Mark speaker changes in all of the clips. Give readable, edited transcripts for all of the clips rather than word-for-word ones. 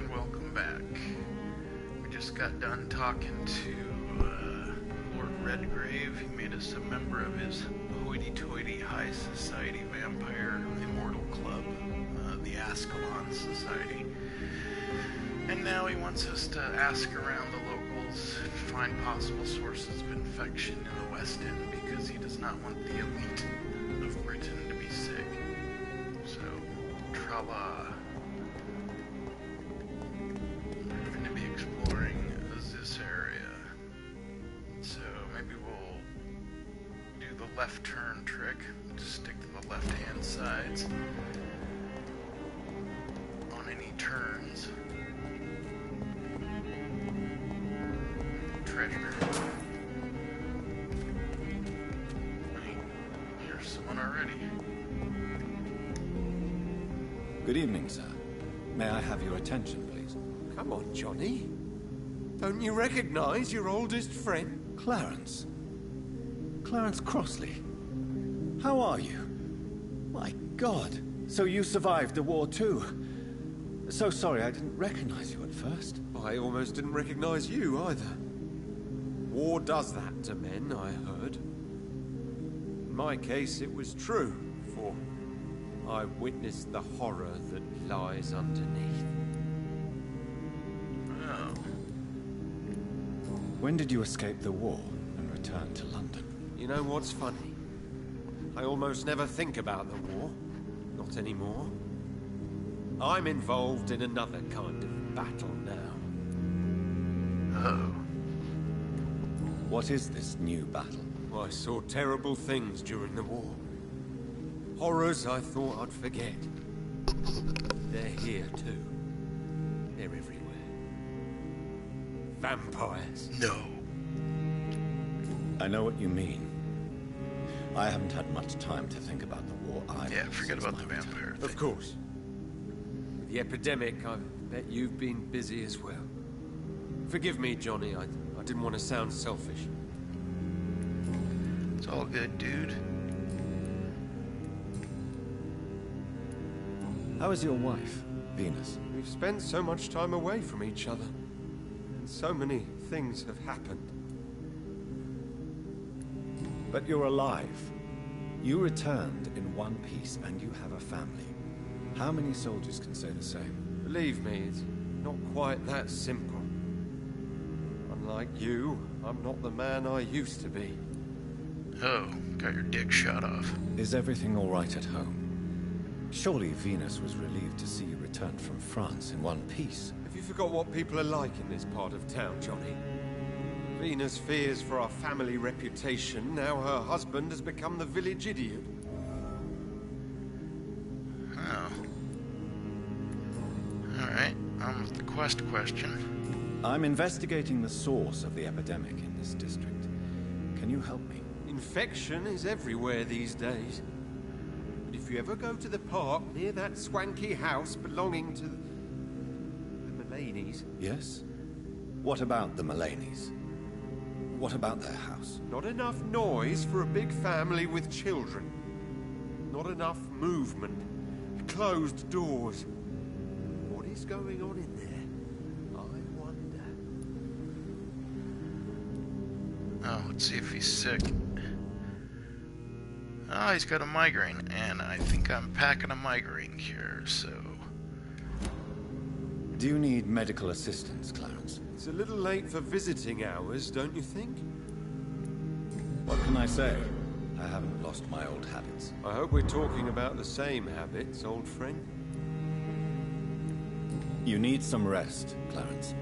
Speaker 1: and welcome back. We just got done talking to Lord Redgrave. He made us a member of his hoity-toity high society vampire immortal club, the Ascalon Society. And now he wants us to ask around the locals and find possible sources of infection in the West End because he does not want the elite of Britain to be sick. So, tra-la. We're going to be exploring this area. So maybe we'll do the left turn trick. Just stick to the left-hand sides on any turns. Treasure. Wait, here's someone already.
Speaker 2: Good evening, sir. May I have your attention, please?
Speaker 3: Come on, Johnny. Don't you recognize your oldest friend?
Speaker 2: Clarence. Clarence Crossley. How are you? My God. So you survived the war too. So sorry I didn't recognize you at first.
Speaker 3: I almost didn't recognize you either. War does that to men, I heard. In my case, it was true, for I witnessed the horror that lies underneath.
Speaker 1: Oh.
Speaker 2: When did you escape the war and return to London?
Speaker 3: You know what's funny? I almost never think about the war. Not anymore. I'm involved in another kind of battle now.
Speaker 1: Oh.
Speaker 2: What is this new battle?
Speaker 3: I saw terrible things during the war. Horrors I thought I'd forget. They're here too. They're everywhere. Vampires.
Speaker 1: No.
Speaker 2: I know what you mean. I haven't had much time to think about the war either.
Speaker 1: Yeah, forget about the vampire thing.
Speaker 3: Of course. With the epidemic, I bet you've been busy as well. Forgive me, Johnny, I didn't want to sound selfish.
Speaker 1: It's all good, dude.
Speaker 2: How is your wife, Venus?
Speaker 3: We've spent so much time away from each other. And so many things have happened.
Speaker 2: But you're alive. You returned in one piece and you have a family. How many soldiers can say the same?
Speaker 3: Believe me, it's not quite that simple. Unlike you, I'm not the man I used to be.
Speaker 1: Oh, got your dick shot off.
Speaker 2: Is everything all right at home? Surely Venus was relieved to see you return from France in one piece.
Speaker 3: Have you forgot what people are like in this part of town, Johnny? Venus fears for our family reputation. Now her husband has become the village idiot.
Speaker 1: Oh. Alright, on with the quest question.
Speaker 2: I'm investigating the source of the epidemic in this district. Can you help me?
Speaker 3: Infection is everywhere these days. But if you ever go to the park near that swanky house belonging to the Mullaneys...
Speaker 2: Yes? What about the Mullaneys? What about their house?
Speaker 3: Not enough noise for a big family with children. Not enough movement. Closed doors. What is going on in there? I wonder.
Speaker 1: Oh, let's see if he's sick. Oh, he's got a migraine, and I think I'm packing a migraine cure, so...
Speaker 2: Do you need medical assistance, Clarence?
Speaker 3: It's a little late for visiting hours, don't you think?
Speaker 2: What can I say? I haven't lost my old habits.
Speaker 3: I hope we're talking about the same habits, old friend.
Speaker 2: You need some rest, Clarence.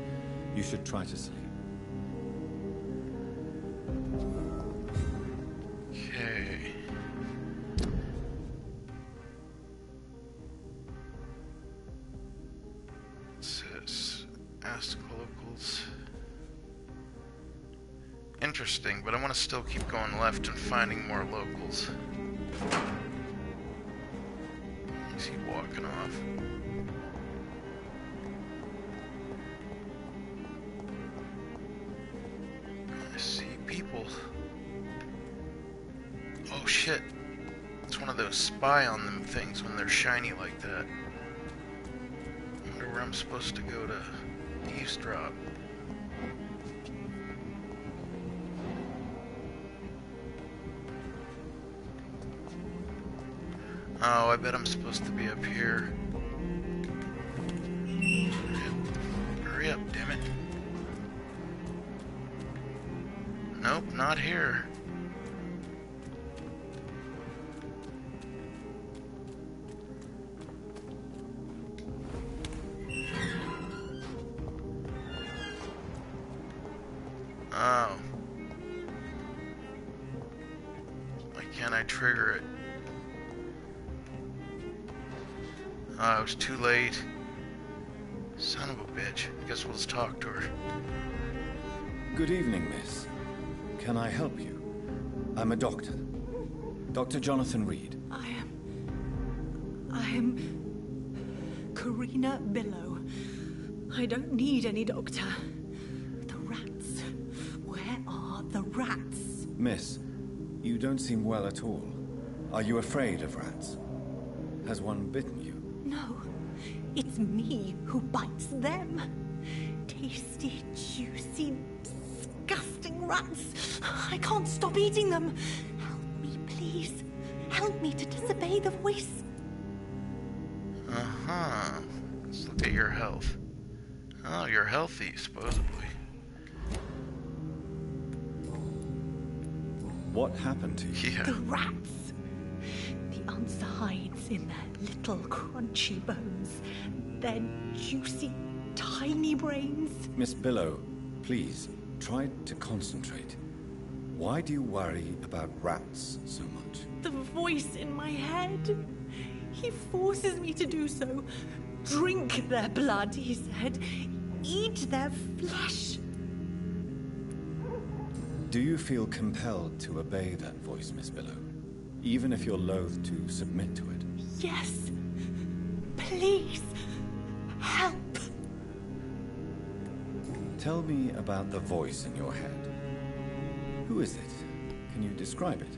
Speaker 2: You should try to sleep.
Speaker 1: Okay. It says, ask locals. Interesting, but I want to still keep going left and finding more locals. Is he walking off? I see people. Oh shit. It's one of those spy on them things when they're shiny like that. Wonder where I'm supposed to go to eavesdrop. Oh, I bet I'm supposed to be up here. Hurry up, damn it. Nope, not here. Oh. Why can't I trigger it? Oh, it was too late. Son of a bitch. I guess we'll just talk to her.
Speaker 2: Good evening, miss. Can I help you? I'm a doctor. Dr. Jonathan Reed.
Speaker 4: I am Karina Billow. I don't need any doctor. The rats. Where are the rats?
Speaker 2: Miss, you don't seem well at all. Are you afraid of rats? Has one bitten you?
Speaker 4: No, it's me who bites them. Tasty, juicy, disgusting rats. I can't stop eating them. Help me, please. Help me to disobey the voice.
Speaker 1: Uh-huh. Let's look at your health. Oh, you're healthy, supposedly.
Speaker 2: What happened to you?
Speaker 1: Yeah.
Speaker 4: The rats. The answer hides in their little crunchy bones. Their juicy, tiny brains.
Speaker 2: Miss Billow, please, try to concentrate. Why do you worry about rats so much?
Speaker 4: The voice in my head. He forces me to do so. Drink their blood, he said. Eat their flesh.
Speaker 2: Do you feel compelled to obey that voice, Miss Billow? Even if you're loath to submit to it?
Speaker 4: Yes. Please. Help.
Speaker 2: Tell me about the voice in your head. Who is it? Can you describe it?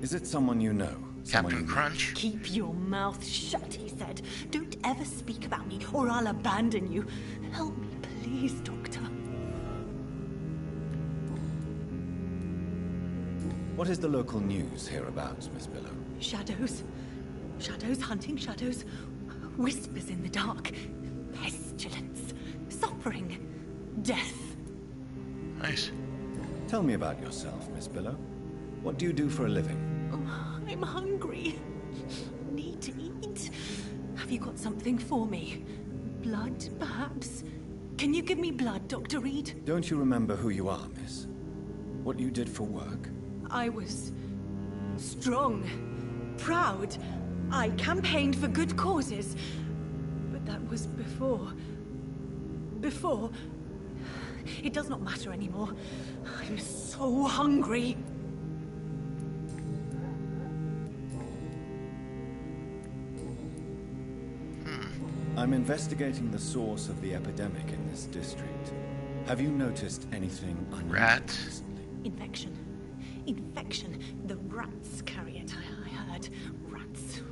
Speaker 2: Is it someone you know? Someone
Speaker 1: Captain
Speaker 2: you
Speaker 1: Crunch?
Speaker 4: Keep your mouth shut, he said. Don't ever speak about me, or I'll abandon you. Help me, please, Doctor.
Speaker 2: What is the local news hereabouts, Miss Billow?
Speaker 4: Shadows. Shadows hunting shadows. Whispers in the dark. Pestilence. Suffering. Death.
Speaker 1: Nice.
Speaker 2: Tell me about yourself, Miss Billow. What do you do for a living?
Speaker 4: Oh, I'm hungry. Need to eat. Have you got something for me? Blood, perhaps? Can you give me blood, Dr. Reed?
Speaker 2: Don't you remember who you are, miss? What you did for work?
Speaker 4: I was strong, proud. I campaigned for good causes. But that was before. Before. It does not matter anymore. I'm so hungry.
Speaker 2: I'm investigating the source of the epidemic in this district. Have you noticed anything unusual
Speaker 1: Rats?
Speaker 2: recently?
Speaker 4: Infection. Infection. The rats carry it, I heard. Rats.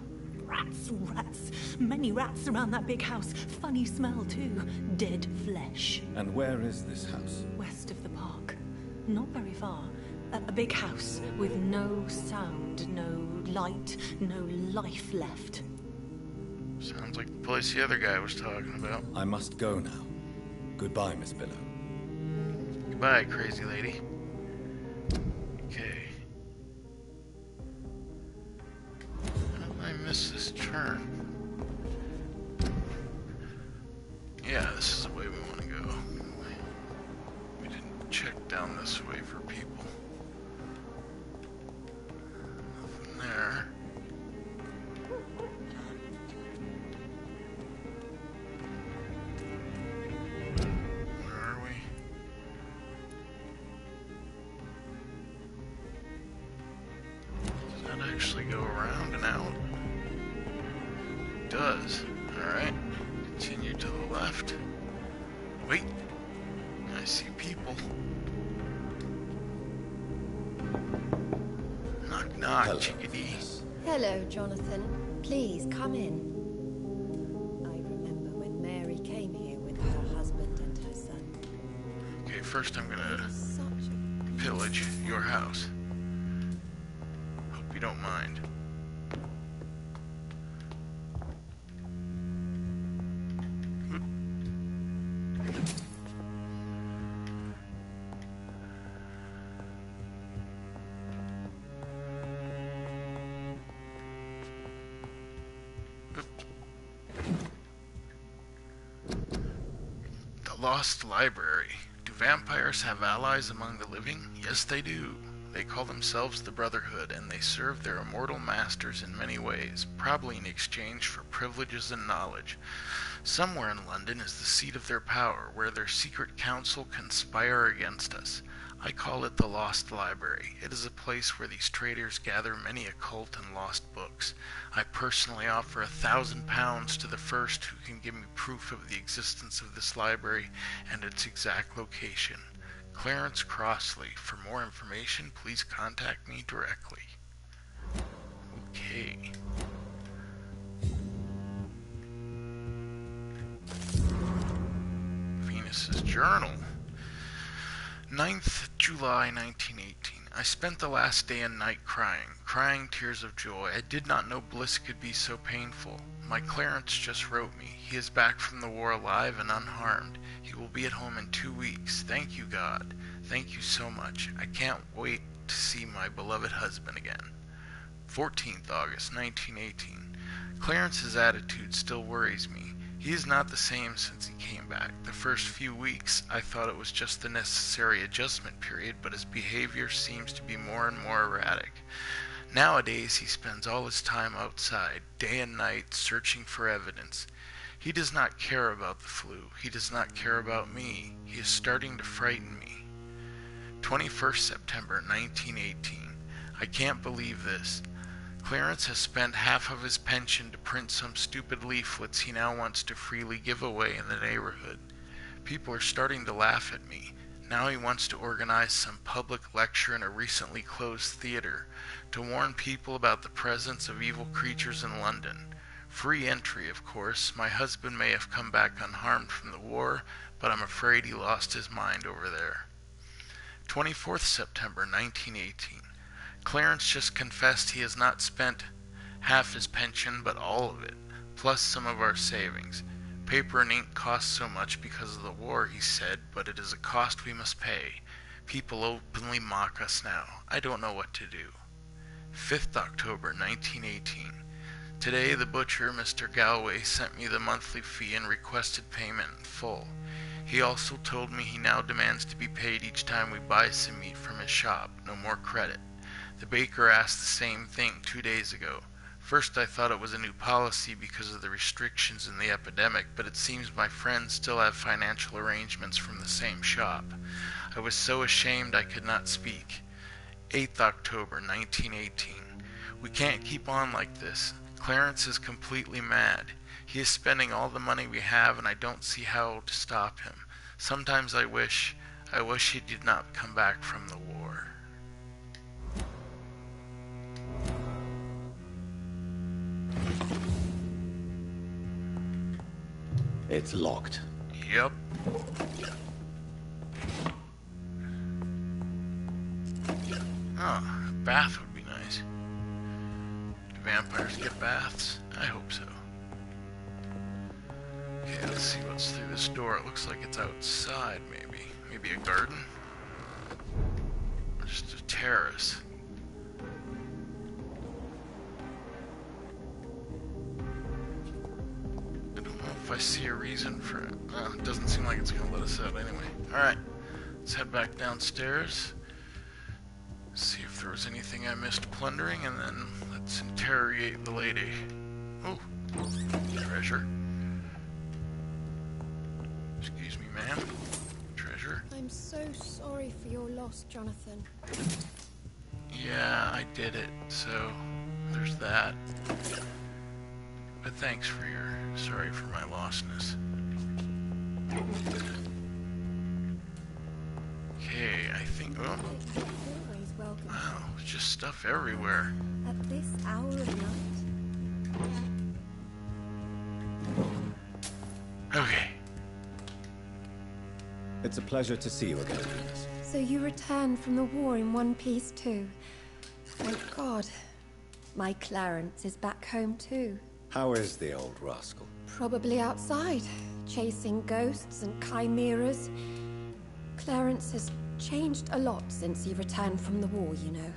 Speaker 4: Rats, rats. Many rats around that big house. Funny smell, too. Dead flesh.
Speaker 2: And where is this house?
Speaker 4: West of the park. Not very far. A big house with no sound, no light, no life left.
Speaker 1: Sounds like the place the other guy was talking about.
Speaker 2: I must go now. Goodbye, Miss Billow.
Speaker 1: Goodbye, crazy lady. Okay. How did I miss this turn? Yeah, this is the way we want to go. We didn't check down this way for people. Nothing there. Where are we? Does that actually go around and out? It does. Alright. Continue to the left. Wait. I see people. Knock, knock,
Speaker 2: Hello.
Speaker 1: chickadee.
Speaker 5: Hello, Jonathan. Please, come in. I remember when
Speaker 1: first I'm gonna
Speaker 4: Such a
Speaker 1: pillage your house. Hope you don't mind. The Lost Library. Do vampires have allies among the living? Yes, they do. They call themselves the Brotherhood, and they serve their immortal masters in many ways, probably in exchange for privileges and knowledge. Somewhere in London is the seat of their power, where their secret council conspire against us. I call it the Lost Library. It is a place where these traitors gather many occult and lost books. I personally offer £1,000 to the first who can give me proof of the existence of this library and its exact location. Clarence Crossley. For more information, please contact me directly. Okay. Venus's Journal. 9th July 1918. I spent the last day and night crying tears of joy. I did not know bliss could be so painful. My Clarence just wrote me. He is back from the war alive and unharmed. He will be at home in 2 weeks. Thank you, God. Thank you so much. I can't wait to see my beloved husband again. 14th August 1918. Clarence's attitude still worries me. He is not the same since he came back. The first few weeks, I thought it was just the necessary adjustment period, but his behavior seems to be more and more erratic. Nowadays, he spends all his time outside, day and night, searching for evidence. He does not care about the flu. He does not care about me. He is starting to frighten me. 21st September 1918. I can't believe this. Clarence has spent half of his pension to print some stupid leaflets he now wants to freely give away in the neighborhood. People are starting to laugh at me. Now he wants to organize some public lecture in a recently closed theater to warn people about the presence of evil creatures in London. Free entry, of course. My husband may have come back unharmed from the war, but I'm afraid he lost his mind over there. 24th September 1918. Clarence just confessed he has not spent half his pension, but all of it, plus some of our savings. Paper and ink cost so much because of the war, he said, but it is a cost we must pay. People openly mock us now. I don't know what to do. 5th October 1918. Today the butcher, Mr. Galway, sent me the monthly fee and requested payment in full. He also told me he now demands to be paid each time we buy some meat from his shop, no more credit. The baker asked the same thing 2 days ago. First I thought it was a new policy because of the restrictions in the epidemic, but it seems my friends still have financial arrangements from the same shop. I was so ashamed I could not speak. 8th October 1918. We can't keep on like this. Clarence is completely mad. He is spending all the money we have, and I don't see how to stop him. Sometimes I wish he did not come back from the war.
Speaker 2: It's locked.
Speaker 1: Yep. Oh, a bath would be nice. Do vampires get baths? I hope so. Okay, let's see what's through this door. It looks like it's outside, maybe. Maybe a garden? Or just a terrace. I don't know if I see a reason for it. It doesn't seem like it's going to let us out anyway. Alright, let's head back downstairs. See if there was anything I missed plundering, and then let's interrogate the lady. Oh, treasure. Excuse me, ma'am. Treasure.
Speaker 5: I'm so sorry for your loss, Jonathan.
Speaker 1: Yeah, I did it, so there's that. But thanks for your sorry for my lostness. Okay, I think. Oh,
Speaker 5: Always welcome.
Speaker 1: wow, there's just stuff everywhere.
Speaker 5: At this hour of night.
Speaker 1: Okay.
Speaker 2: It's a pleasure to see you again, Venus.
Speaker 5: So you returned from the war in one piece too. Thank God. My Clarence is back home too.
Speaker 2: How is the old rascal?
Speaker 5: Probably outside, chasing ghosts and chimeras. Clarence has changed a lot since he returned from the war, you know.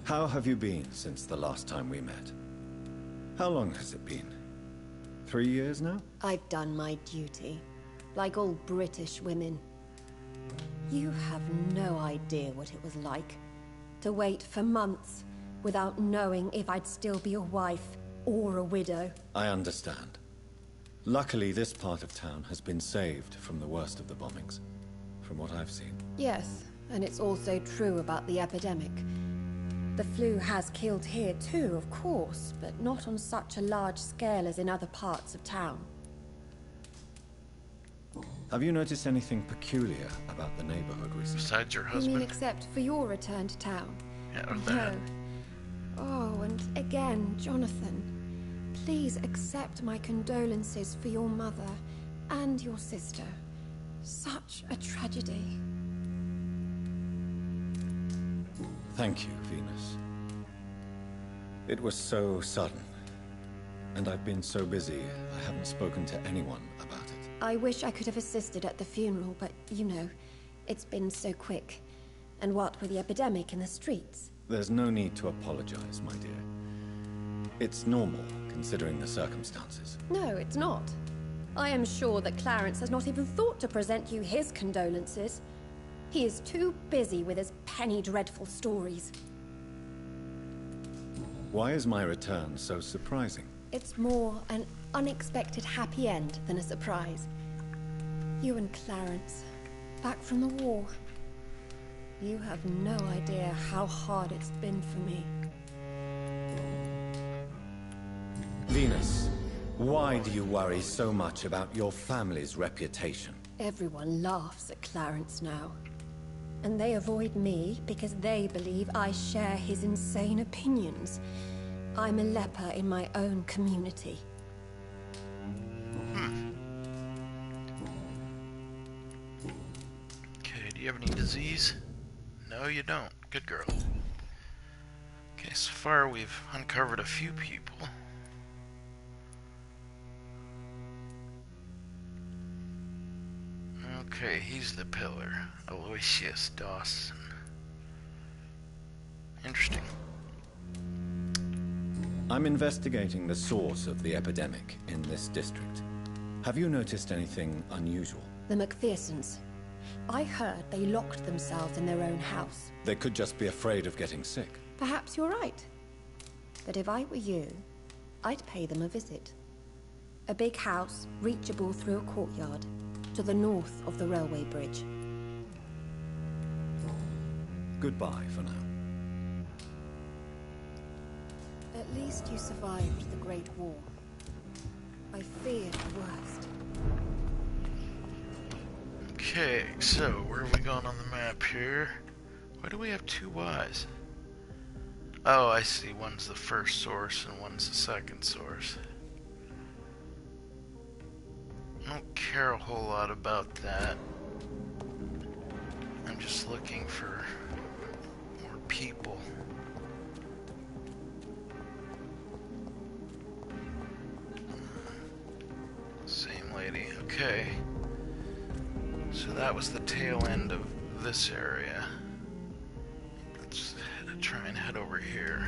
Speaker 2: How have you been since the last time we met? How long has it been? 3 years now?
Speaker 5: I've done my duty, like all British women. You have no idea what it was like to wait for months without knowing if I'd still be a wife or a widow.
Speaker 2: I understand. Luckily, this part of town has been saved from the worst of the bombings, from what I've seen.
Speaker 5: Yes, and it's also true about the epidemic. The flu has killed here too, of course, but not on such a large scale as in other parts of town.
Speaker 2: Have you noticed anything peculiar about the neighborhood recently?
Speaker 1: Besides your
Speaker 5: You
Speaker 1: husband?
Speaker 5: mean except for your return to town?
Speaker 1: Yeah, or
Speaker 5: No.
Speaker 1: that.
Speaker 5: Oh, and again, Jonathan, please accept my condolences for your mother and your sister. Such a tragedy.
Speaker 2: Thank you, Venus. It was so sudden, and I've been so busy, I haven't spoken to anyone about it.
Speaker 5: I wish I could have assisted at the funeral, but you know, it's been so quick. And what with the epidemic in the streets?
Speaker 2: There's no need to apologize, my dear. It's normal, considering the circumstances.
Speaker 5: No, it's not. I am sure that Clarence has not even thought to present you his condolences. He is too busy with his penny dreadful stories.
Speaker 2: Why is my return so surprising?
Speaker 5: It's more an unexpected happy end than a surprise. You and Clarence, back from the war. You have no idea how hard it's been for me.
Speaker 2: Venus, why do you worry so much about your family's reputation?
Speaker 5: Everyone laughs at Clarence now. And they avoid me because they believe I share his insane opinions. I'm a leper in my own community.
Speaker 1: Okay, do you have any disease? No, you don't. Good girl. Okay, so far we've uncovered a few people. Okay, he's the pillar. Aloysius Dawson. Interesting.
Speaker 2: I'm investigating the source of the epidemic in this district. Have you noticed anything unusual?
Speaker 5: The McPhersons. I heard they locked themselves in their own house.
Speaker 2: They could just be afraid of getting sick.
Speaker 5: Perhaps you're right. But if I were you, I'd pay them a visit. A big house, reachable through a courtyard, to the north of the railway bridge.
Speaker 2: Goodbye for now.
Speaker 5: At least you survived the Great War. I feared the worst.
Speaker 1: Okay, so where are we going on the map here? Why do we have two Ys? Oh, I see. One's the first source and one's the second source. I don't care a whole lot about that. I'm just looking for more people. Same lady. Okay. So that was the tail end of this area. Let's try and head over here.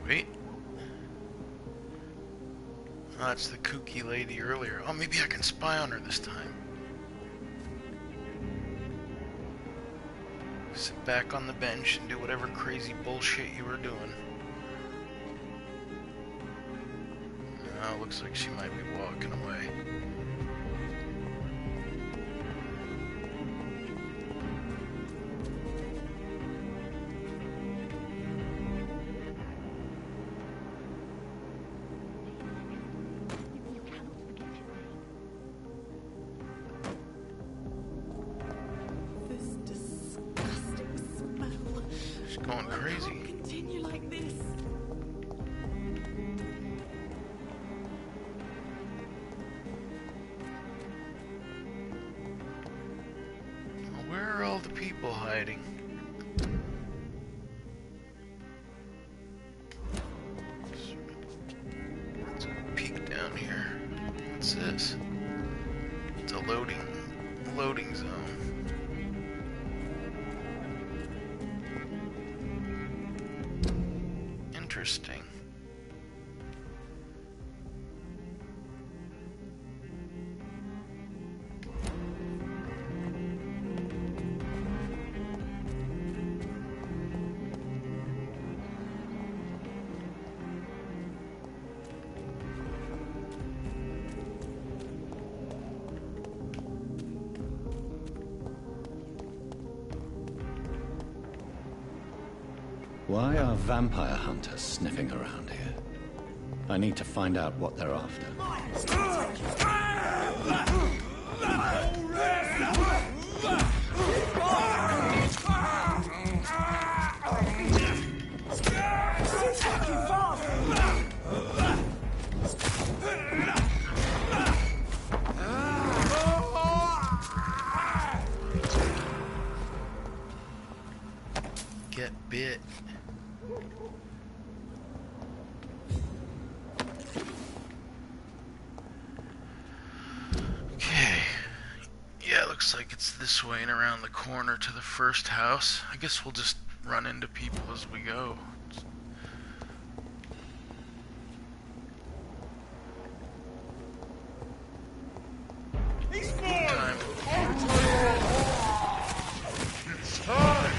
Speaker 1: Wait. Oh, that's the kooky lady earlier. Oh, maybe I can spy on her this time. Sit back on the bench and do whatever crazy bullshit you were doing. No, looks like she might be walking away. going crazy.
Speaker 4: Continue like this.
Speaker 1: Where are all the people hiding? Let's peek down here. What's this? It's a loading zone. Interesting.
Speaker 2: Why are vampire hunters sniffing around here? I need to find out what they're after.
Speaker 1: Get bit. Okay. Yeah, looks like it's this way and around the corner to the first house. I guess we'll just run into people as we go. Time.
Speaker 3: It's time!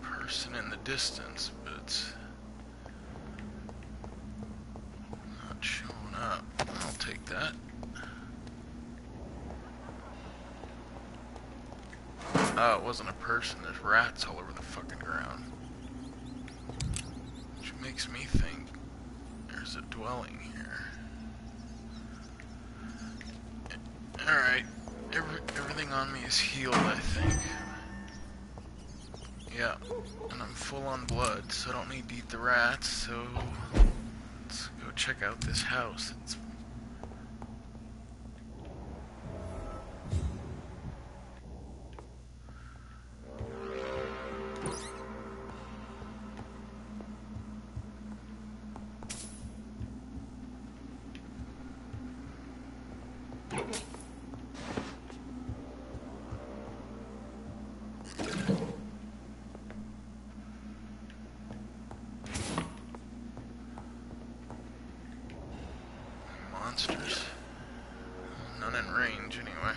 Speaker 1: Person in the distance, but it's not showing up. I'll take that. Oh, it wasn't a person. There's rats all over the fucking ground. Which makes me think there's a dwelling here. Alright. Everything on me is healed, I think. Yeah. And I'm full on blood, so I don't need to eat the rats, so let's go check out this house. It's monsters. None in range, anyway.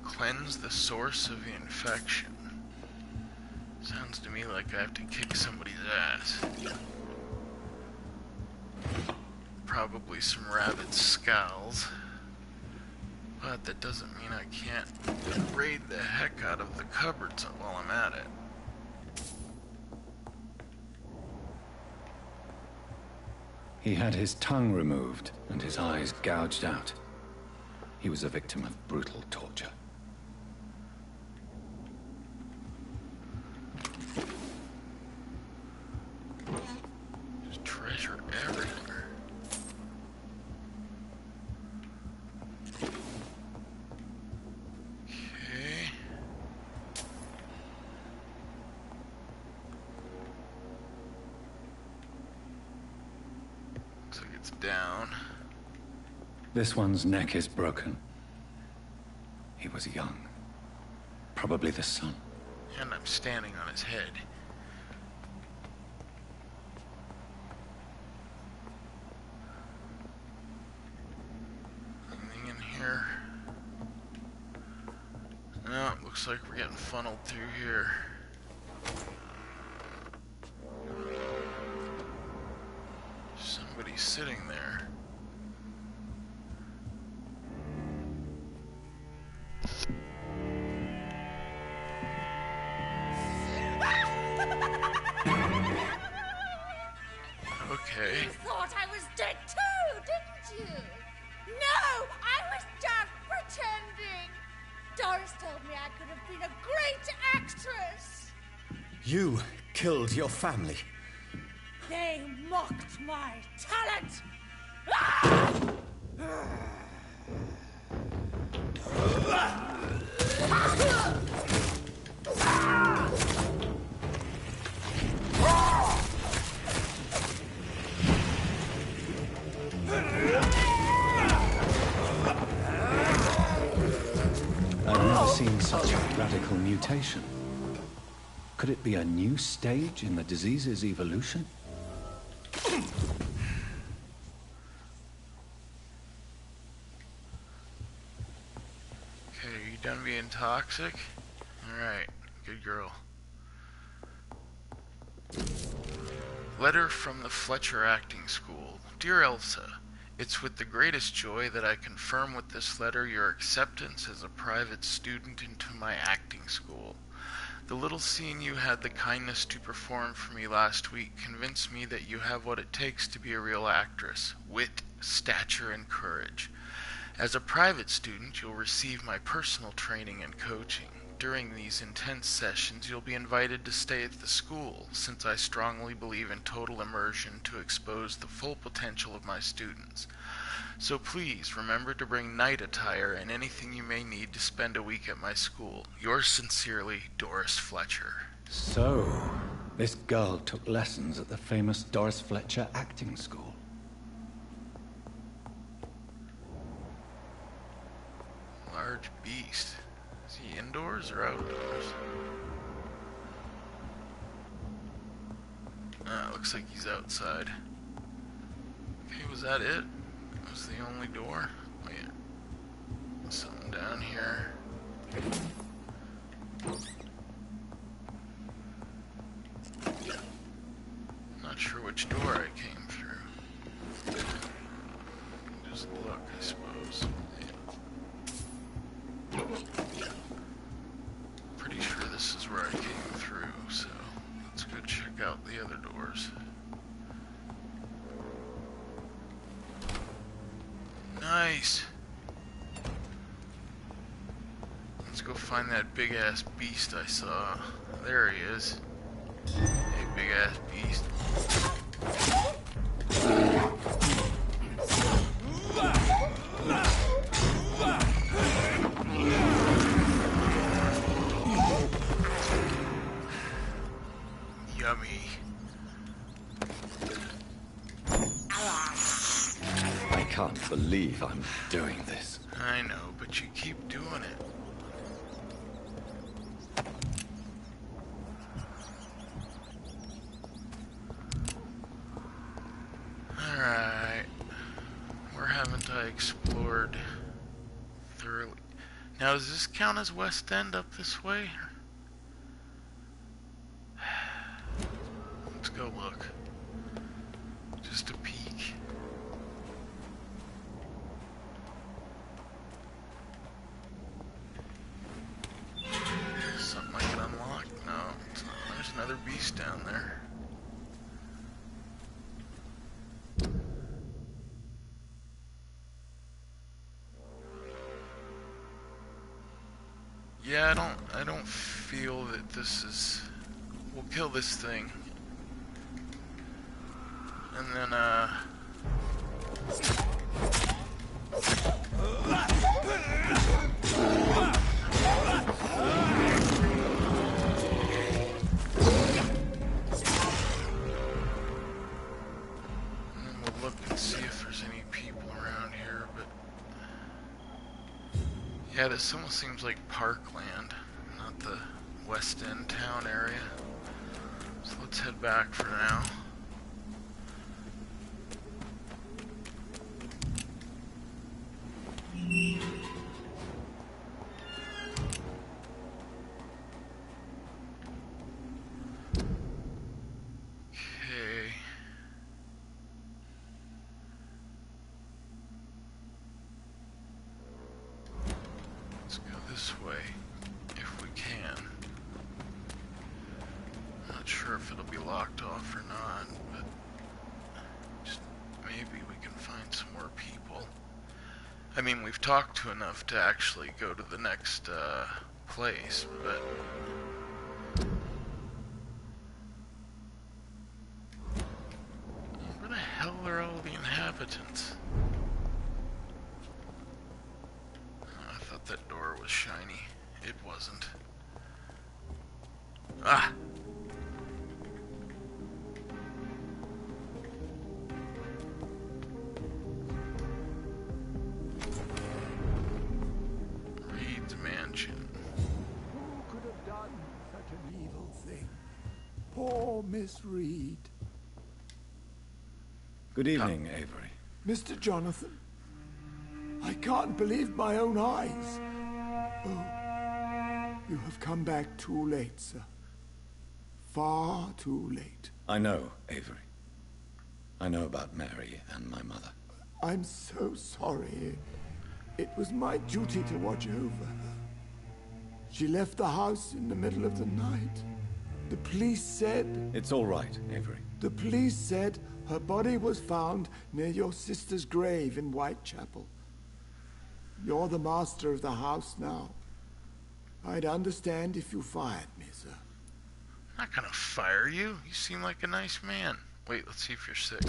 Speaker 1: Cleanse the source of the infection. Sounds to me like I have to kick somebody's ass. Probably some rabid scowls. But that doesn't mean I can't raid the heck out of the cupboards while I'm at it.
Speaker 2: He had his tongue removed and his eyes gouged out. He was a victim of brutal torture.
Speaker 1: There's treasure everywhere. Okay. Looks like it's down.
Speaker 2: This one's neck is broken. He was young. Probably the son.
Speaker 1: And I'm standing on his head. Anything in here? No, it looks like we're getting funneled through here. Somebody's sitting there. Okay.
Speaker 6: You thought I was dead too, didn't you? No, I was just pretending. Doris told me I could have been a great actress.
Speaker 2: You killed your family.
Speaker 6: They mocked my talent. Ah!
Speaker 2: I've never seen such a radical mutation. Could it be a new stage in the disease's evolution?
Speaker 1: Okay, are you done being toxic? Alright, good girl. Letter from the Fletcher Acting School. Dear Elsa, it's with the greatest joy that I confirm with this letter your acceptance as a private student into my acting school. The little scene you had the kindness to perform for me last week convinced me that you have what it takes to be a real actress: wit, stature, and courage. As a private student, you'll receive my personal training and coaching. During these intense sessions, you'll be invited to stay at the school, since I strongly believe in total immersion to expose the full potential of my students. So please remember to bring night attire and anything you may need to spend a week at my school. Yours sincerely, Doris Fletcher.
Speaker 2: So, this girl took lessons at the famous Doris Fletcher acting school.
Speaker 1: Large beast. Is he indoors or outdoors? Ah, looks like he's outside. Okay, was that it? That was the only door? Wait. Something down here. Not sure which door I came through. Just look, I suppose. Pretty sure this is where I came through, so let's go check out the other doors. Nice! Let's go find that big-ass beast I saw. There he is. Hey, big-ass beast. Yummy.
Speaker 2: I can't believe I'm doing this.
Speaker 1: I know, but you keep doing it. Alright. Where haven't I explored thoroughly? Now, does this count as West End up this way? Let's go look. Just a peek. Something I can unlock? No, it's not. There's another beast down there. Yeah, I don't feel that this is... We'll kill this thing. And then, we'll look and see if there's any people around here, but... Yeah, this almost seems like Parkland, not the West End town area. So let's head back for now. Okay. Let's go this way, if we can. Not sure if it'll be locked off or not, but... maybe we can find some more people. I mean, we've talked to enough to actually go to the next place, but... Where the hell are all the inhabitants? I thought that door was shiny. It wasn't. Ah! Reed's mansion.
Speaker 7: Who could have done such an evil thing? Poor Miss Reed.
Speaker 2: Good evening, Avery.
Speaker 7: Mr. Jonathan, I can't believe my own eyes. Oh, you have come back too late, sir. Far too late.
Speaker 2: I know, Avery. I know about Mary and my mother.
Speaker 7: I'm so sorry. It was my duty to watch over her. She left the house in the middle of the night. The police said...
Speaker 2: It's all right, Avery.
Speaker 7: The police said her body was found near your sister's grave in Whitechapel. You're the master of the house now. I'd understand if you fired me, sir.
Speaker 1: I'm not gonna fire you. You seem like a nice man. Wait, let's see if you're sick.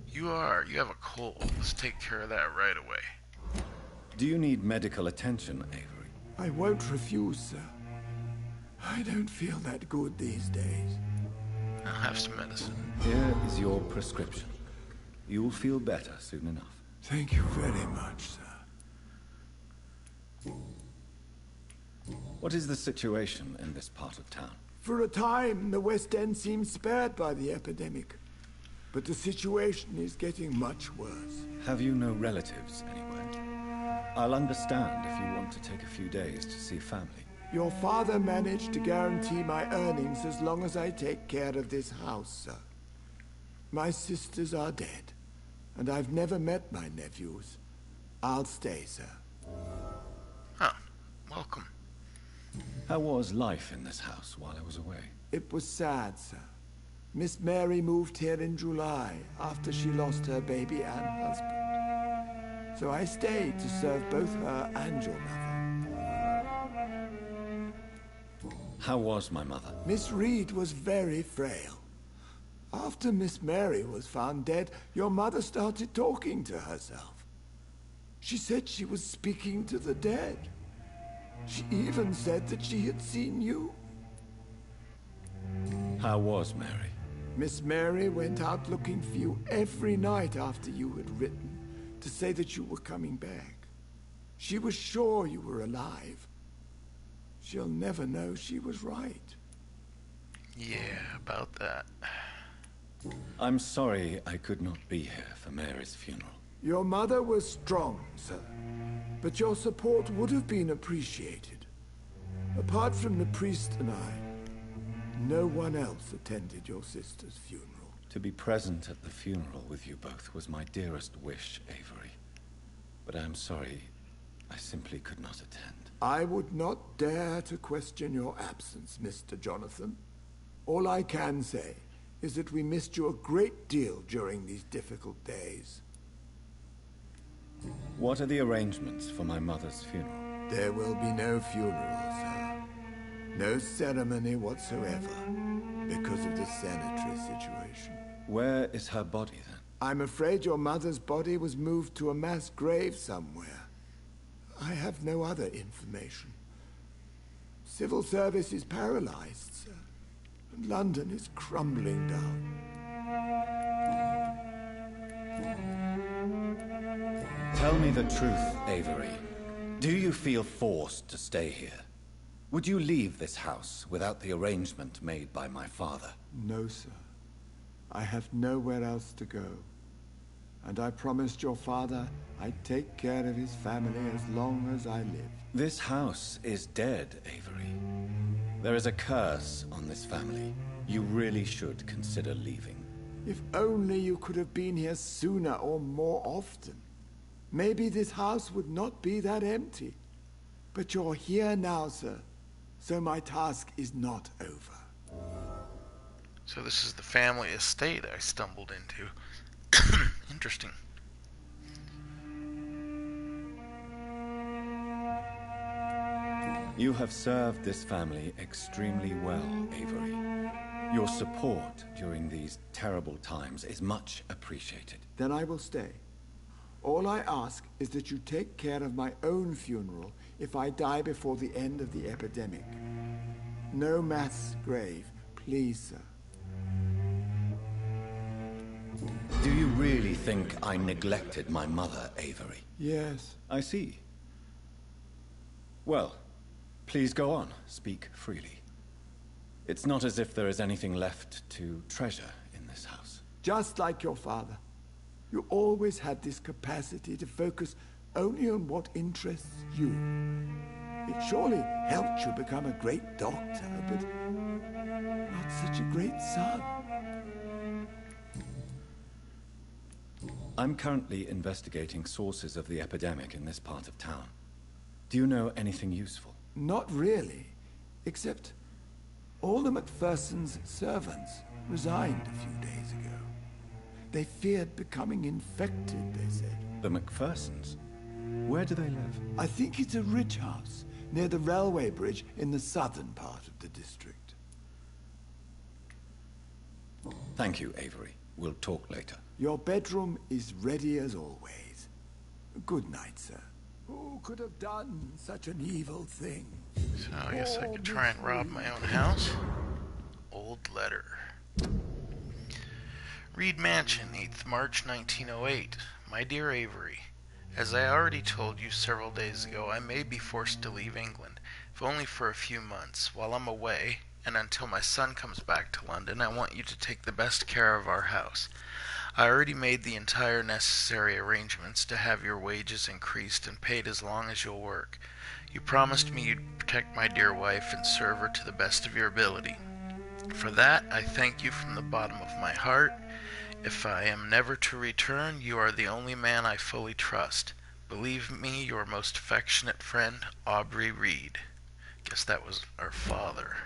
Speaker 1: You are. You have a cold. Let's take care of that right away.
Speaker 2: Do you need medical attention, Avery?
Speaker 7: I won't refuse, sir. I don't feel that good these days.
Speaker 1: I'll have some medicine.
Speaker 2: Here is your prescription. You'll feel better soon enough.
Speaker 7: Thank you very much, sir.
Speaker 2: What is the situation in this part of town?
Speaker 7: For a time, the West End seemed spared by the epidemic. But the situation is getting much worse.
Speaker 2: Have you no relatives anywhere? I'll understand if you want to take a few days to see family.
Speaker 7: Your father managed to guarantee my earnings as long as I take care of this house, sir. My sisters are dead, and I've never met my nephews. I'll stay, sir.
Speaker 1: Oh, welcome.
Speaker 2: How was life in this house while I was away?
Speaker 7: It was sad, sir. Miss Mary moved here in July after she lost her baby and husband. So I stayed to serve both her and your mother.
Speaker 2: How was my mother?
Speaker 7: Miss Reed was very frail. After Miss Mary was found dead, your mother started talking to herself. She said she was speaking to the dead. She even said that she had seen you.
Speaker 2: How was Mary?
Speaker 7: Miss Mary went out looking for you every night after you had written to say that you were coming back. She was sure you were alive. She'll never know she was right.
Speaker 1: Yeah, about that.
Speaker 2: I'm sorry I could not be here for Mary's funeral.
Speaker 7: Your mother was strong, sir, but your support would have been appreciated. Apart from the priest and I, no one else attended your sister's funeral.
Speaker 2: To be present at the funeral with you both was my dearest wish, Avery. But I am sorry, I simply could not attend.
Speaker 7: I would not dare to question your absence, Mr. Jonathan. All I can say is that we missed you a great deal during these difficult days.
Speaker 2: What are the arrangements for my mother's funeral?
Speaker 7: There will be no funeral, sir. No ceremony whatsoever, because of the sanitary situation.
Speaker 2: Where is her body, then?
Speaker 7: I'm afraid your mother's body was moved to a mass grave somewhere. I have no other information. Civil service is paralyzed, sir. And London is crumbling down.
Speaker 2: Tell me the truth, Avery. Do you feel forced to stay here? Would you leave this house without the arrangement made by my father?
Speaker 7: No, sir. I have nowhere else to go. And I promised your father I'd take care of his family as long as I live.
Speaker 2: This house is dead, Avery. There is a curse on this family. You really should consider leaving.
Speaker 7: If only you could have been here sooner or more often. Maybe this house would not be that empty. But you're here now, sir. So my task is not over.
Speaker 1: So this is the family estate I stumbled into. Interesting.
Speaker 2: You have served this family extremely well, Avery. Your support during these terrible times is much appreciated.
Speaker 7: Then I will stay. All I ask is that you take care of my own funeral if I die before the end of the epidemic. No mass grave, please, sir.
Speaker 2: Do you really think I neglected my mother, Avery?
Speaker 7: Yes.
Speaker 2: I see. Well, please go on. Speak freely. It's not as if there is anything left to treasure in this house.
Speaker 7: Just like your father. You always had this capacity to focus only on what interests you. It surely helped you become a great doctor, but not such a great son.
Speaker 2: I'm currently investigating sources of the epidemic in this part of town. Do you know anything useful?
Speaker 7: Not really, except all the MacPherson's servants resigned a few days ago. They feared becoming infected, they said.
Speaker 2: The MacPhersons? Where do they live?
Speaker 7: I think it's a rich house near the railway bridge in the southern part of the district.
Speaker 2: Thank you, Avery. We'll talk later.
Speaker 7: Your bedroom is ready as always. Good night, sir. Who could have done such an evil thing?
Speaker 1: So I guess I could try and rob my own house. Old letter. Reed Mansion, 8th March 1908. My dear Avery, as I already told you several days ago, I may be forced to leave England, if only for a few months. While I'm away, and until my son comes back to London, I want you to take the best care of our house. I already made the entire necessary arrangements to have your wages increased and paid as long as you'll work. You promised me you'd protect my dear wife and serve her to the best of your ability. For that, I thank you from the bottom of my heart. If I am never to return, you are the only man I fully trust. Believe me, your most affectionate friend, Aubrey Reed. Guess that was our father.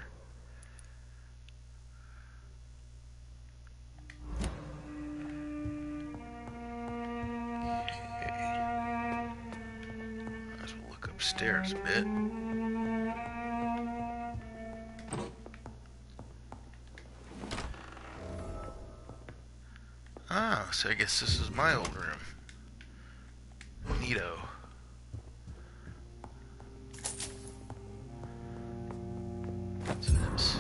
Speaker 1: Upstairs a bit. Ah, so I guess this is my old room. Neato. So there's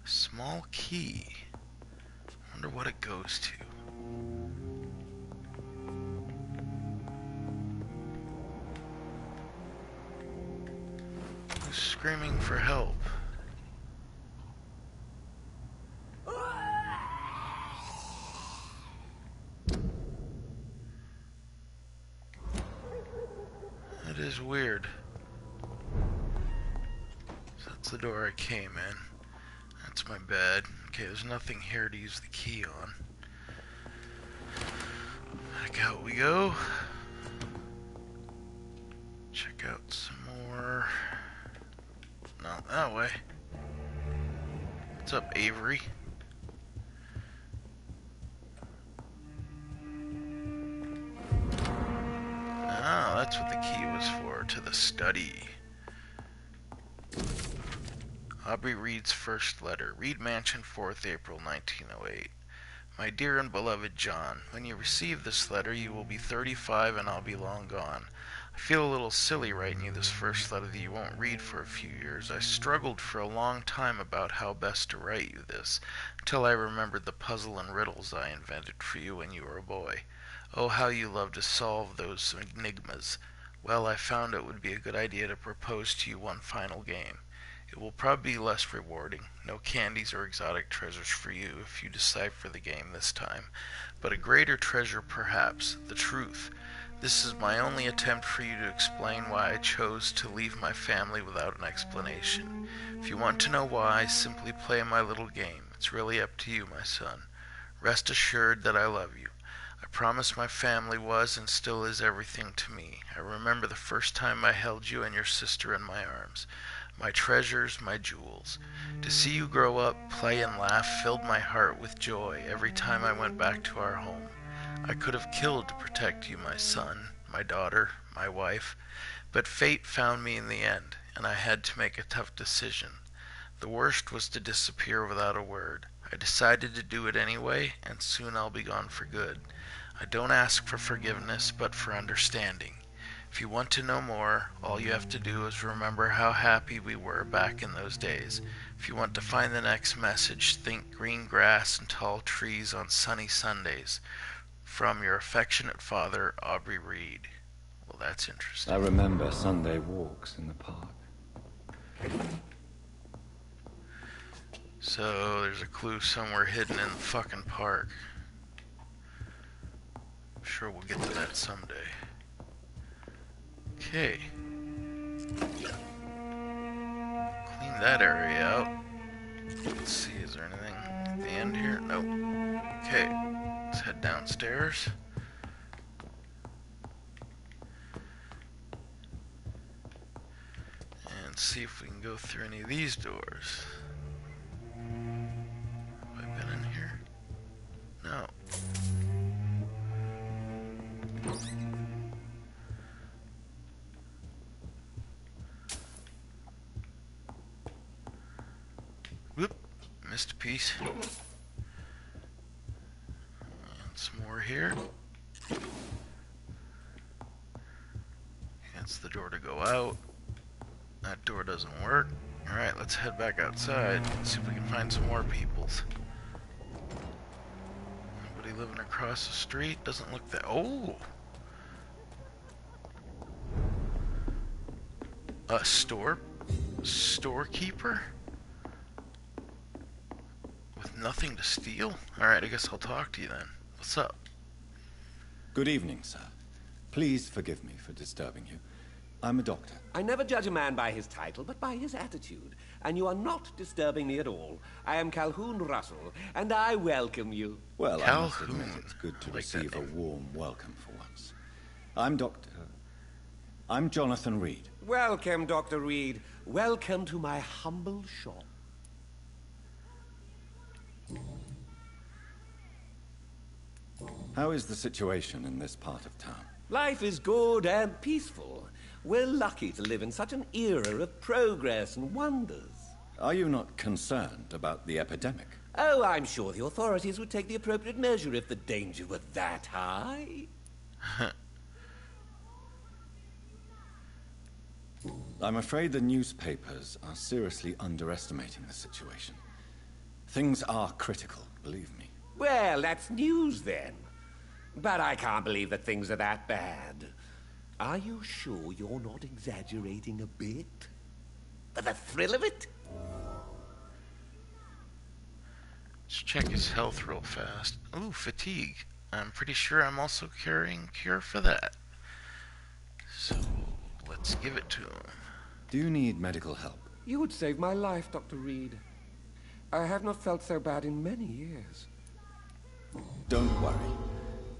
Speaker 1: a small key. Wonder what it goes to. Screaming for help. That is weird. So that's the door I came in. That's my bed. Okay, there's nothing here to use the key on. Back out we go. Check out some more. Not that way. What's up, Avery? Ah, that's what the key was for, to the study. Aubrey Reed's first letter. Reed Mansion, 4th April 1908. My dear and beloved John, when you receive this letter, you will be 35 and I'll be long gone. I feel a little silly writing you this first letter that you won't read for a few years. I struggled for a long time about how best to write you this, until I remembered the puzzle and riddles I invented for you when you were a boy. Oh, how you love to solve those enigmas. Well, I found it would be a good idea to propose to you one final game. It will probably be less rewarding. No candies or exotic treasures for you if you decipher the game this time. But a greater treasure perhaps, the truth. This is my only attempt for you to explain why I chose to leave my family without an explanation. If you want to know why, simply play my little game. It's really up to you, my son. Rest assured that I love you. I promise my family was and still is everything to me. I remember the first time I held you and your sister in my arms. My treasures, my jewels. To see you grow up, play and laugh filled my heart with joy every time I went back to our home. I could have killed to protect you, my son, my daughter, my wife, but fate found me in the end, and I had to make a tough decision. The worst was to disappear without a word. I decided to do it anyway, and soon I'll be gone for good. I don't ask for forgiveness, but for understanding. If you want to know more, all you have to do is remember how happy we were back in those days. If you want to find the next message, think green grass and tall trees on sunny Sundays. From your affectionate father, Aubrey Reed. Well, that's interesting.
Speaker 2: I remember Sunday walks in the park.
Speaker 1: So, there's a clue somewhere hidden in the fucking park. I'm sure we'll get to that someday. Okay. Clean that area out. Let's see, is there anything at the end here? Nope. Okay, let's head downstairs. And see if we can go through any of these doors. Have I been in here? No. Whoop, missed a piece. And some more here. That's the door to go out. That door doesn't work. Alright, let's head back outside and see if we can find some more peoples. Nobody living across the street? Doesn't look that... Oh! A storekeeper? With nothing to steal? Alright, I guess I'll talk to you then. What's up?
Speaker 2: Good evening, sir. Please forgive me for disturbing you. I'm a doctor.
Speaker 8: I never judge a man by his title, but by his attitude. And you are not disturbing me at all. I am Calhoun Russell, and I welcome you.
Speaker 2: Well, I must
Speaker 1: Calhoun.
Speaker 2: admit it's good to
Speaker 1: Like
Speaker 2: receive
Speaker 1: that
Speaker 2: a
Speaker 1: name.
Speaker 2: warm welcome for once. I'm Jonathan Reed.
Speaker 8: Welcome, Dr. Reed. Welcome to my humble shop.
Speaker 2: How is the situation in this part of town?
Speaker 8: Life is good and peaceful. We're lucky to live in such an era of progress and wonders.
Speaker 2: Are you not concerned about the epidemic?
Speaker 8: Oh, I'm sure the authorities would take the appropriate measure if the danger were that high.
Speaker 2: I'm afraid the newspapers are seriously underestimating the situation. Things are critical, believe me.
Speaker 8: Well, that's news then. But I can't believe that things are that bad. Are you sure you're not exaggerating a bit? For the thrill of it?
Speaker 1: Let's check his health real fast. Ooh, fatigue. I'm pretty sure I'm also carrying cure for that. So, let's give it to him.
Speaker 2: Do you need medical help?
Speaker 8: You would save my life, Dr. Reed. I have not felt so bad in many years.
Speaker 2: Don't worry.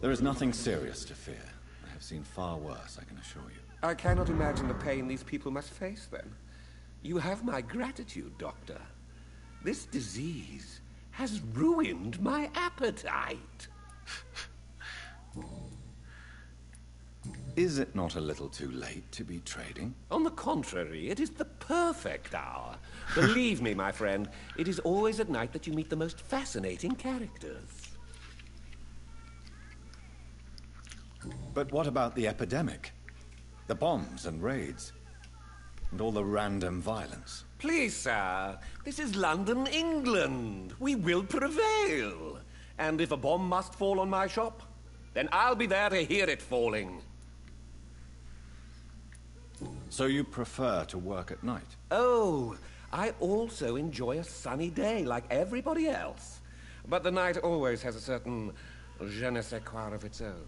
Speaker 2: There is nothing serious to fear. I have seen far worse, I can assure you.
Speaker 8: I cannot imagine the pain these people must face then. You have my gratitude, Doctor. This disease has ruined my appetite.
Speaker 2: Is it not a little too late to be trading?
Speaker 8: On the contrary, it is the perfect hour. Believe me, my friend, it is always at night that you meet the most fascinating characters.
Speaker 2: But what about the epidemic? The bombs and raids? And all the random violence?
Speaker 8: Please, sir, this is London, England. We will prevail. And if a bomb must fall on my shop, then I'll be there to hear it falling.
Speaker 2: So you prefer to work at night?
Speaker 8: Oh, I also enjoy a sunny day like everybody else. But the night always has a certain je ne sais quoi of its own.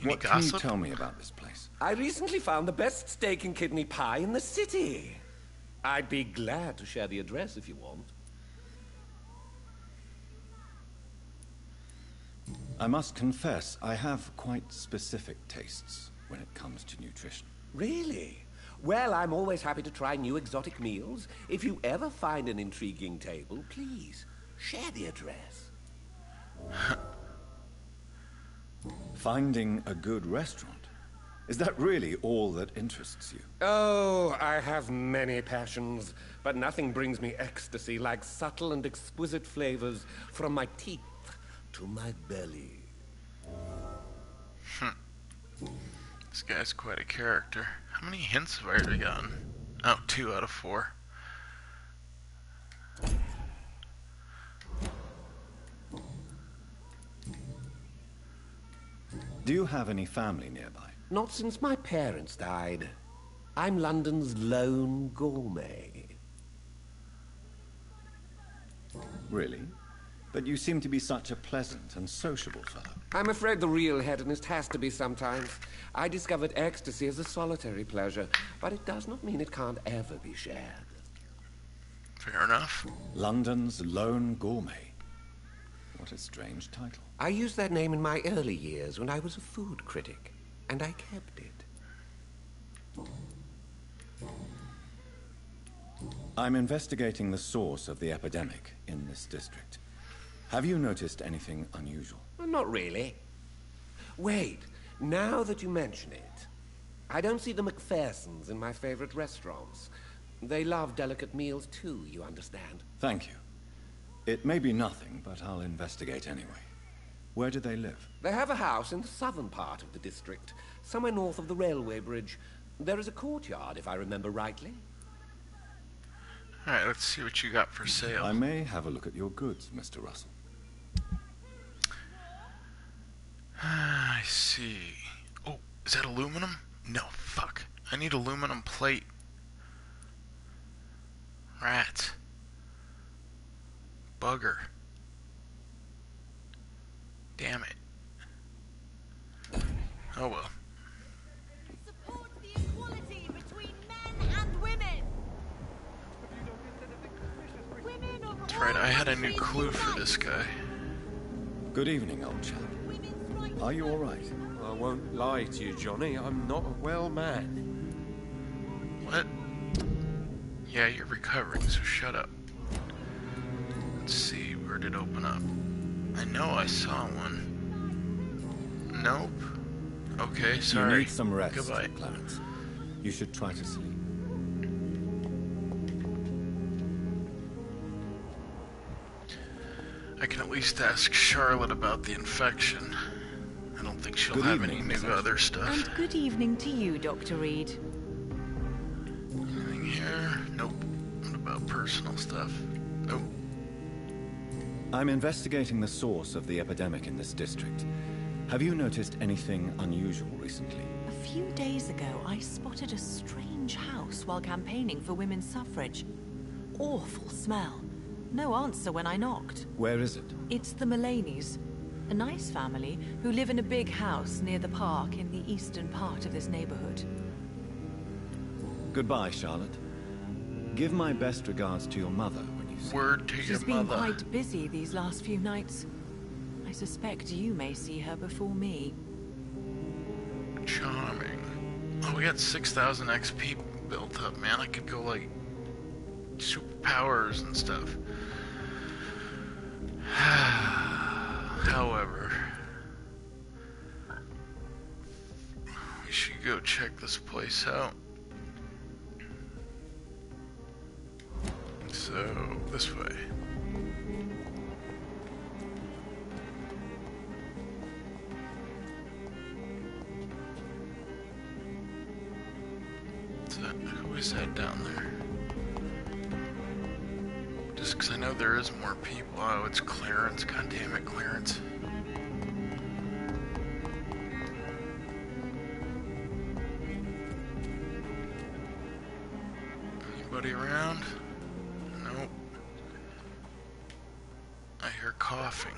Speaker 2: What can you
Speaker 1: gossip?
Speaker 2: tell me about this place?
Speaker 8: I recently found the best steak and kidney pie in the city. I'd be glad to share the address if you want.
Speaker 2: I must confess, I have quite specific tastes when it comes to nutrition.
Speaker 8: Really? Well, I'm always happy to try new exotic meals. If you ever find an intriguing table, please Share the address.
Speaker 2: Finding a good restaurant? Is that really all that interests you?
Speaker 8: Oh, I have many passions, but nothing brings me ecstasy like subtle and exquisite flavors from my teeth to my belly.
Speaker 1: This guy's quite a character. How many hints have I already gotten? Oh, 2 out of 4.
Speaker 2: Do you have any family nearby?
Speaker 8: Not since my parents died. I'm London's lone gourmet.
Speaker 2: Really? But you seem to be such a pleasant and sociable fellow.
Speaker 8: I'm afraid the real hedonist has to be sometimes. I discovered ecstasy as a solitary pleasure, but it does not mean it can't ever be shared.
Speaker 1: Fair enough.
Speaker 2: London's lone gourmet. What a strange title.
Speaker 8: I used that name in my early years when I was a food critic, and I kept it.
Speaker 2: I'm investigating the source of the epidemic in this district. Have you noticed anything unusual?
Speaker 8: Well, not really. Wait, now that you mention it, I don't see the McPhersons in my favorite restaurants. They love delicate meals too, you understand.
Speaker 2: Thank you. It may be nothing, but I'll investigate anyway. Where do they live?
Speaker 8: They have a house in the southern part of the district, somewhere north of the railway bridge. There is a courtyard, if I remember rightly.
Speaker 1: Alright, let's see what you got for sale.
Speaker 2: I may have a look at your goods, Mr. Russell.
Speaker 1: I see. Oh, is that aluminum? No, fuck. I need aluminum plate. Rats. Bugger. Damn it. Oh well.
Speaker 6: Support the equality between men and women. Women of
Speaker 1: That's right, I had a new clue for this guy.
Speaker 2: Good evening, old chap. Are you all right?
Speaker 3: I won't lie to you, Johnny. I'm not a well man.
Speaker 1: What? Yeah, you're recovering, so shut up. Let's see, where did it open up? I know I saw one. Nope. Okay, sorry.
Speaker 2: You need some rest,
Speaker 1: Goodbye.
Speaker 2: Clarence. You should try to sleep.
Speaker 1: I can at least ask Charlotte about the infection. I don't think she'll
Speaker 2: Good
Speaker 1: have
Speaker 2: evening,
Speaker 1: any
Speaker 2: Miss
Speaker 1: new
Speaker 2: Ashton.
Speaker 1: other stuff.
Speaker 9: And good evening to you, Dr. Reed.
Speaker 1: Anything here? Nope. What about personal stuff? Nope.
Speaker 2: I'm investigating the source of the epidemic in this district. Have you noticed anything unusual recently?
Speaker 9: A few days ago, I spotted a strange house while campaigning for women's suffrage. Awful smell. No answer when I knocked.
Speaker 2: Where is it?
Speaker 9: It's the Mullaneys, a nice family who live in a big house near the park in the eastern part of this neighborhood.
Speaker 2: Goodbye, Charlotte. Give my best regards to your mother when you see her.
Speaker 1: Word to your
Speaker 9: She's been
Speaker 1: mother.
Speaker 9: quite busy these last few nights. I suspect you may see her before me.
Speaker 1: Charming. Oh, we got 6,000 XP built up, man. I could go, like, superpowers and stuff. However, we should go check this place out. So, this way. Who is that down there? Just because I know there is more people. Oh, it's Clarence. God damn it, Clarence. Anybody around? Nope. I hear coughing.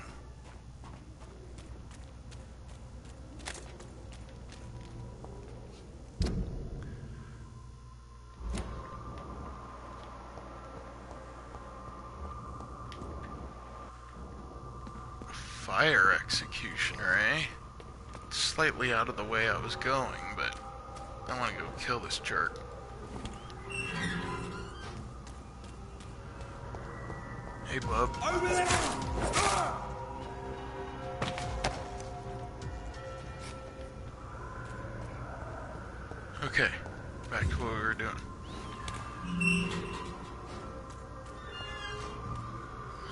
Speaker 1: Fire executioner, eh? Slightly out of the way I was going, but I want to go kill this jerk. Hey, bub.
Speaker 3: Over there!
Speaker 1: Okay, back to what we were doing.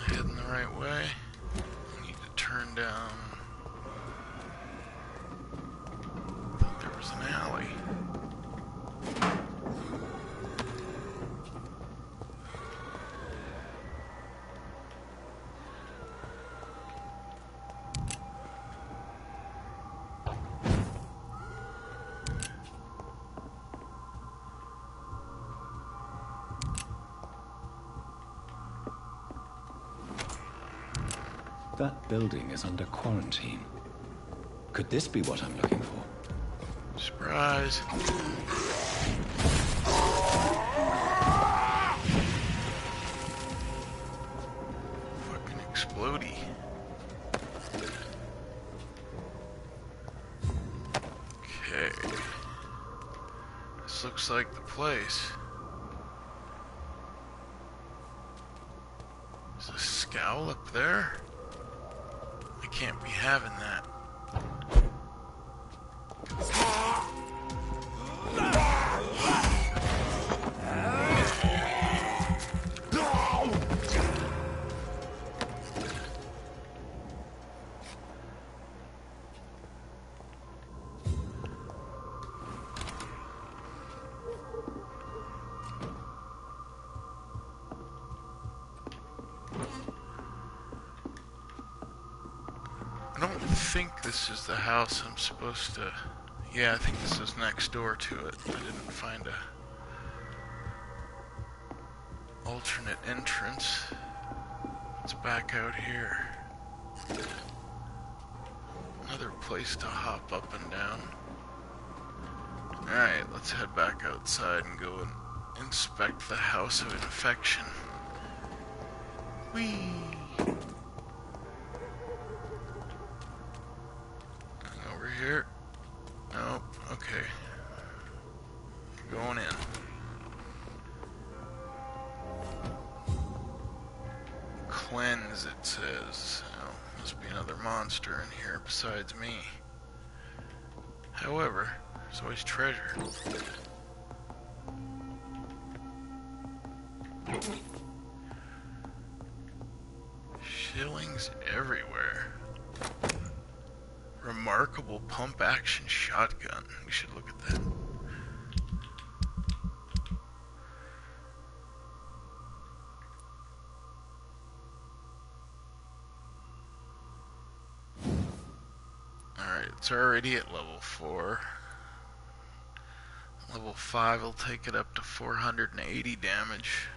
Speaker 1: Heading the right way. I need to turn down. I thought there was an alley.
Speaker 2: That building is under quarantine. Could this be what I'm looking for?
Speaker 1: Surprise. Fucking explodey. Okay. This looks like the place. Is a scowl up there? I can't be having that. I don't think this is the house I'm supposed to... Yeah, I think this is next door to it. I didn't find a alternate entrance. It's back out here. Another place to hop up and down. Alright, let's head back outside and go and inspect the house of infection. Whee! Over here. Nope, okay. Going in. Cleanse, it says. Oh, must be another monster in here besides me. However, there's always treasure. Shillings everywhere. Remarkable pump-action shotgun. We should look at that. Alright, it's already at level 4. Level 5 will take it up to 480 damage.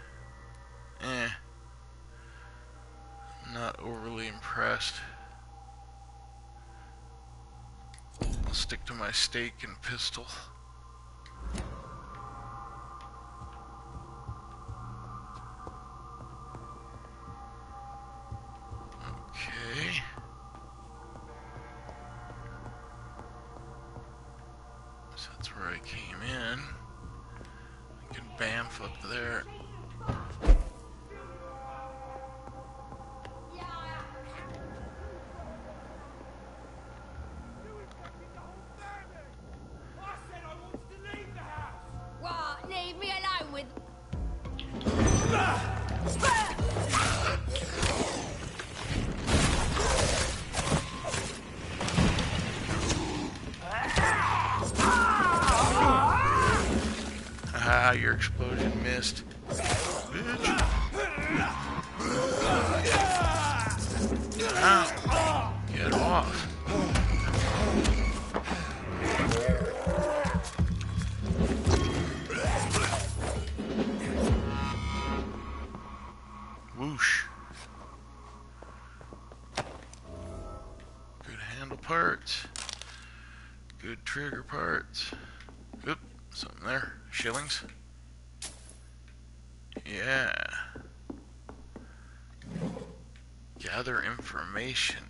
Speaker 1: Not overly impressed. I'll stick to my stake and pistol. Okay. So that's where I came in. I can bamf up there.
Speaker 6: What? Leave me alone with...
Speaker 1: Haha, your explosion missed. Bitch. Ow. Get off. Whoosh. Good handle parts. Good trigger parts. Oop, something there. Shillings. Yeah. Gather information.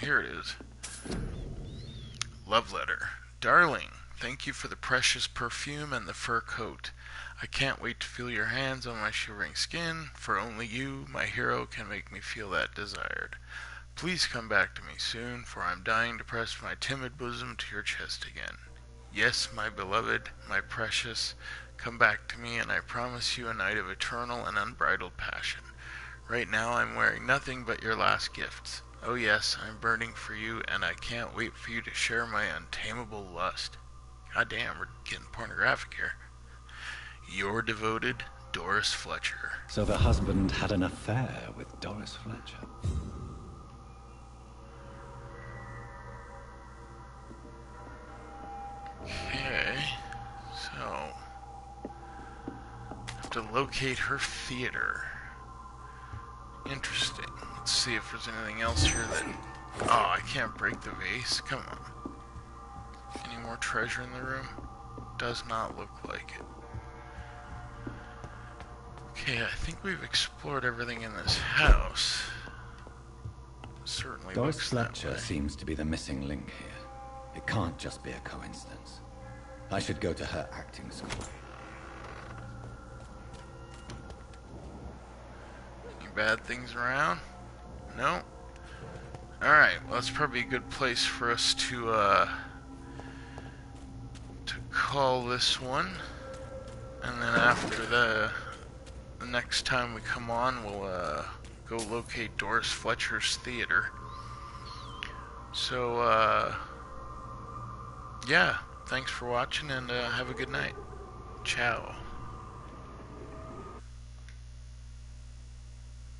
Speaker 1: here it is. Love letter. Darling, thank you for the precious perfume and the fur coat. I can't wait to feel your hands on my shivering skin, for only you, my hero, can make me feel that desired. Please come back to me soon, for I'm dying to press my timid bosom to your chest again. Yes, my beloved, my precious, come back to me, and I promise you a night of eternal and unbridled passion. Right now I'm wearing nothing but your last gifts. Oh yes, I'm burning for you, and I can't wait for you to share my untamable lust. God damn, we're getting pornographic here. Your devoted, Doris Fletcher.
Speaker 2: So the husband had an affair with Doris Fletcher.
Speaker 1: Okay, so have to locate her theater. Interesting. Let's see if there's anything else here that... Oh, I can't break the vase. Come on. Any more treasure in the room? Does not look like it. Okay, I think we've explored everything in this house. Certainly
Speaker 2: Doris
Speaker 1: looks
Speaker 2: Fletcher
Speaker 1: that way.
Speaker 2: seems to be the missing link here. It can't just be a coincidence. I should go to her acting school.
Speaker 1: Any bad things around? No? Alright, well that's probably a good place for us to call this one. And then after the next time we come on, we'll go locate Doris Fletcher's theater. So, yeah, thanks for watching, and have a good night. Ciao.